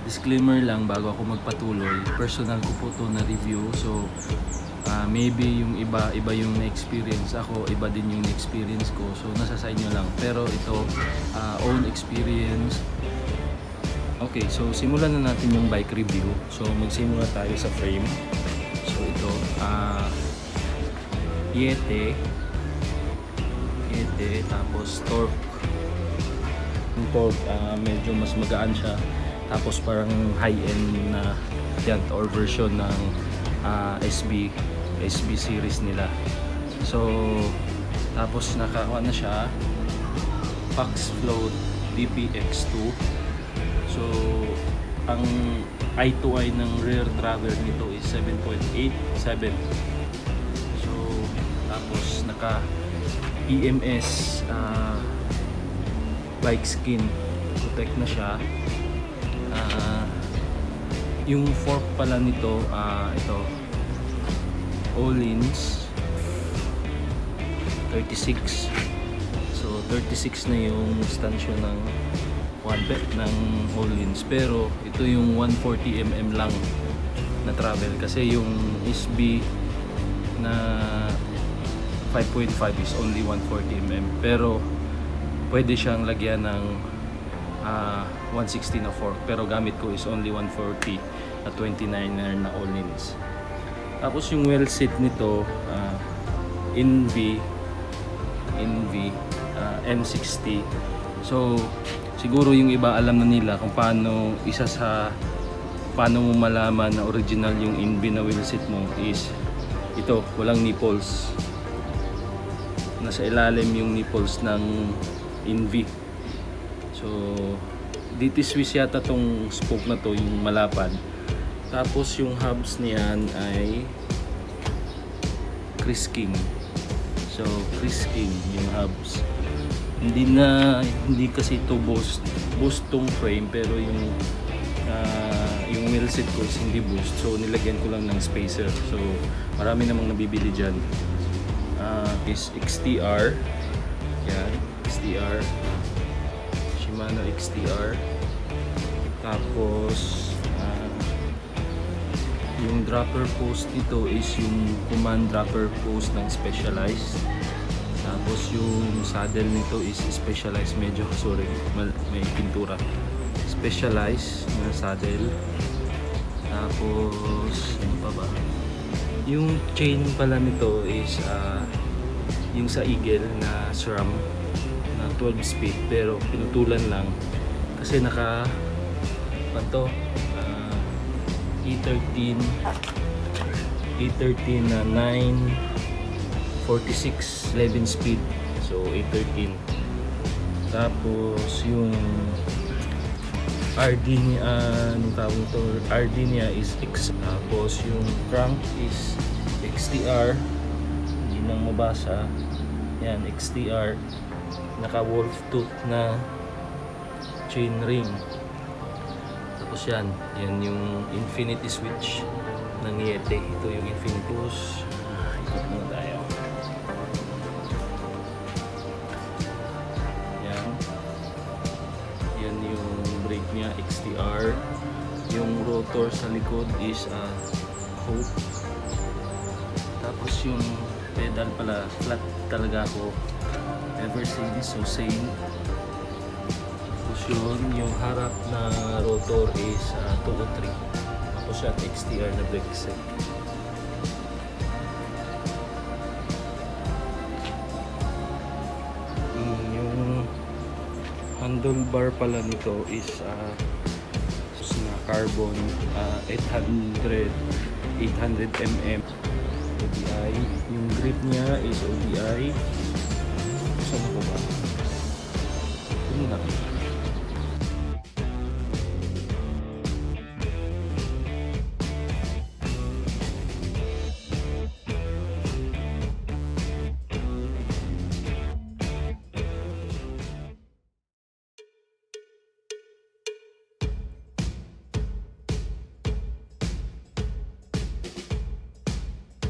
disclaimer lang bago ako magpatuloy, personal ko po to na review. So maybe yung iba yung na-experience ako, iba din yung na-experience ko. So nasa sa inyo lang. Pero ito own experience. Okay, so simulan na natin yung bike review. So magsimula tayo sa frame. So ito Yeti, tapos Turq. Yung Turq medyo mas magaan siya. Tapos parang high-end na variant or version ng SB series nila. So tapos nakakuha na siya Pax Float DPX2. So ang eye-to-eye ng rear travel nito is 7.87. So tapos naka EMS bike skin protect na siya. Yung fork pala nito ito Ohlins 36. So 36 na yung stansyo ng quadbed ng Ohlins, pero ito yung 140mm lang na travel kasi yung SB na 5.5 is only 140mm, pero pwede siyang lagyan ng 160 na fork, pero gamit ko is only 140 na 29er na Ohlins. Tapos yung wheelset nito Enve M60. So siguro yung iba alam na nila kung paano mo malaman na original yung Enve na wheelset mo is ito, walang nipples. Nasa ilalim yung nipples ng Enve. So DT Swiss yata tong spoke na to, yung malapad. Tapos yung hubs niyan ay Chris King. So Chris King yung hubs. Hindi kasi ito boost tong frame, pero yung wheelset ko is hindi boost. So nilagyan ko lang ng spacer. So marami namang nabibili diyan. Is Xtr. Yan, Xtr. Shimano Xtr. Tapos yung dropper post nito is yung command dropper post ng Specialized. Tapos yung saddle nito is Specialized, medyo may pintura. Specialized na saddle. Tapos ano pa ba? Yung chain pala nito is yung sa Eagle na SRAM na 12 speed, pero pinutulan lang kasi naka E13 na 946 11 speed. So E13. Tapos yung RD niya, anong tawag ito? RD niya is X. Tapos yung crank is Xtr. Hindi nang mabasa. Yan, Xtr. Naka wolf tooth na chainring. Tapos yan yung infinity switch ng Yeti. Ito yung infinity switch. Ikot muna tayo. Yan yung brake niya, Xtr. Yung rotor sa likod is Hope. Tapos yung pedal pala, flat talaga ako ever since, so same. Tapos yung harap na rotor is 203. Tapos yan Xtr na brake set. Yung handlebar pala nito is na carbon 800mm ODI. Yung grip niya is ODI. Saan ako ba? Ano na?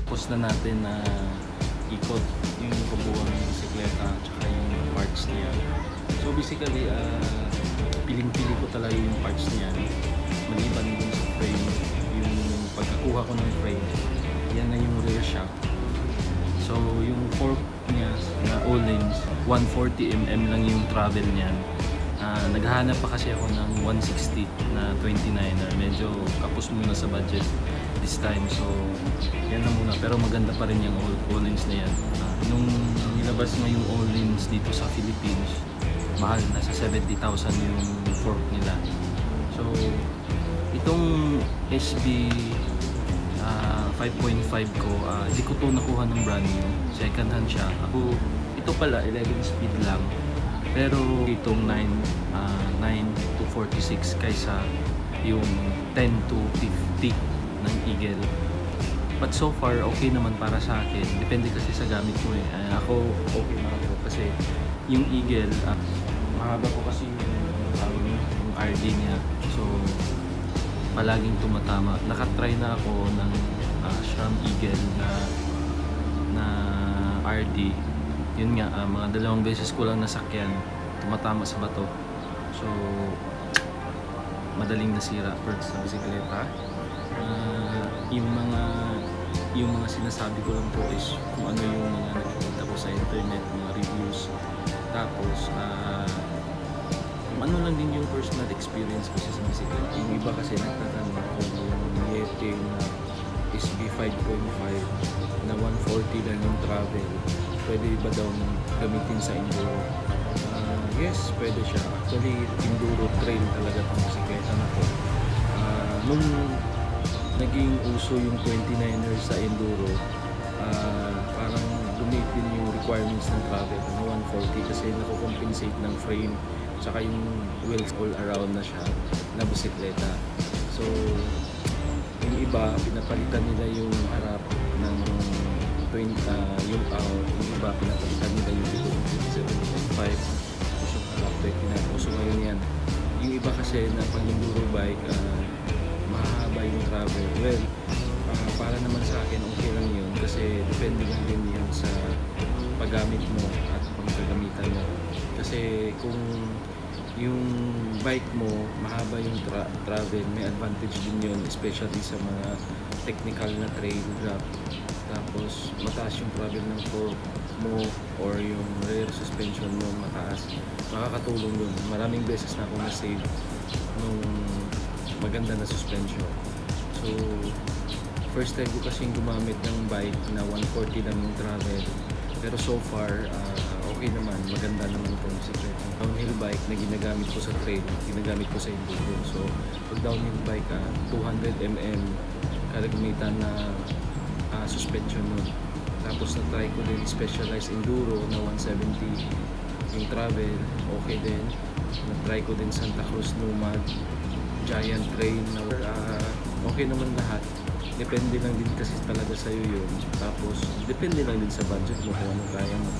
Tapos na natin na ikot yung kabuuan ng bisikleta at saka yung parts niya. So basically, piling-pili ko talaga yung parts niya. ako ng frame. Yan na yung rear shock. So yung fork niya na Ohlins, 140mm lang yung travel niyan. Naghahanap pa kasi ako ng 160 na 29er. Medyo kapos muna sa budget this time. So yan na muna. Pero maganda pa rin yung Ohlins na yan. Nung nilabas nga yung Ohlins dito sa Philippines, mahal, nasa 70,000 yung fork nila. So itong SB 5.5 ko, di ko to nakuha ng brand new. Second hand siya. Ako, ito pala 11 speed lang. Pero itong 9 to 46 kaysa yung 10 to 50 ng Eagle. But so far, okay naman para sa akin. Depende kasi sa gamit mo eh. Ako, okay na ako kasi yung Eagle, mahaba ko kasi yung RD niya. So, palaging tumatama. Nakatry na ako ng SRAM Eagle na RD. Yun nga, mga 2 beses ko lang nasakyan, tumatama sa bato. So, madaling nasira first sa bisikleta. Yung mga sinasabi ko lang po is kung ano yung mga nakikita ko sa internet, mga reviews. Tapos, kung ano lang din yung personal experience ko sa bisikleta. Yung iba kasi nagtatanong kung yung Yeti SB5.5 na 140 lang yung travel, pwede ba daw gamitin sa Enduro? Yes, pwede siya. Actually, Enduro trail talaga itong bisikleta na to. Nung naging uso yung 29er sa Enduro, parang lumit din yung requirements ng travel na 140 kasi nakukompensate ng frame tsaka yung wheels all around na siya na bisikleta. So, yung iba, pinapalitan nila yung harap ng 20, yung iba, pinapalitan nila yung dito ng 27.5 usong harap, 29. Uso ngayon yan. Yung iba kasi na pang Enduro bike, mahaba yung travel. Well, para naman sa akin, okay lang yun kasi depende lang din yun sa paggamit mo at pagkagamitan mo. Kasi kung yung bike mo, mahaba yung travel, may advantage din yun, especially sa mga technical na trail drop. Tapos, mataas yung travel ng fork mo or yung rear suspension mo mataas. Makakatulong yun. Maraming beses na ako na-save nung maganda na suspension. So, first time ko kasing gumamit ng bike na 140 lang yung travel. Pero so far, okay naman, maganda naman itong bisikleta. Downhill bike na ginagamit ko sa trail, ginagamit ko sa Enduro. So, pag downhill bike, 200mm karagmitan na suspension nun. Tapos na-try ko din specialized Enduro na 170 yung travel, okay din. Na-try ko din Santa Cruz Nomad, Giant Train na okay naman lahat. Depende lang din kasi talaga sa'yo yun. Tapos, depende lang din sa budget mo kung ano kaya mo.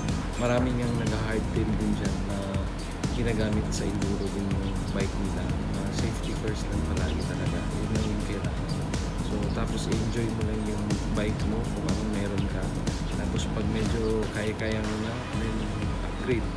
Maraming yung nag-hard tail din dyan na ginagamit sa Enduro din yung bike nila. Safety first lang palagi talaga. Yun lang yung kailangan. So, tapos enjoy mo lang yung bike mo kung anong meron ka. Tapos, pag medyo kaya-kaya mo na, then upgrade.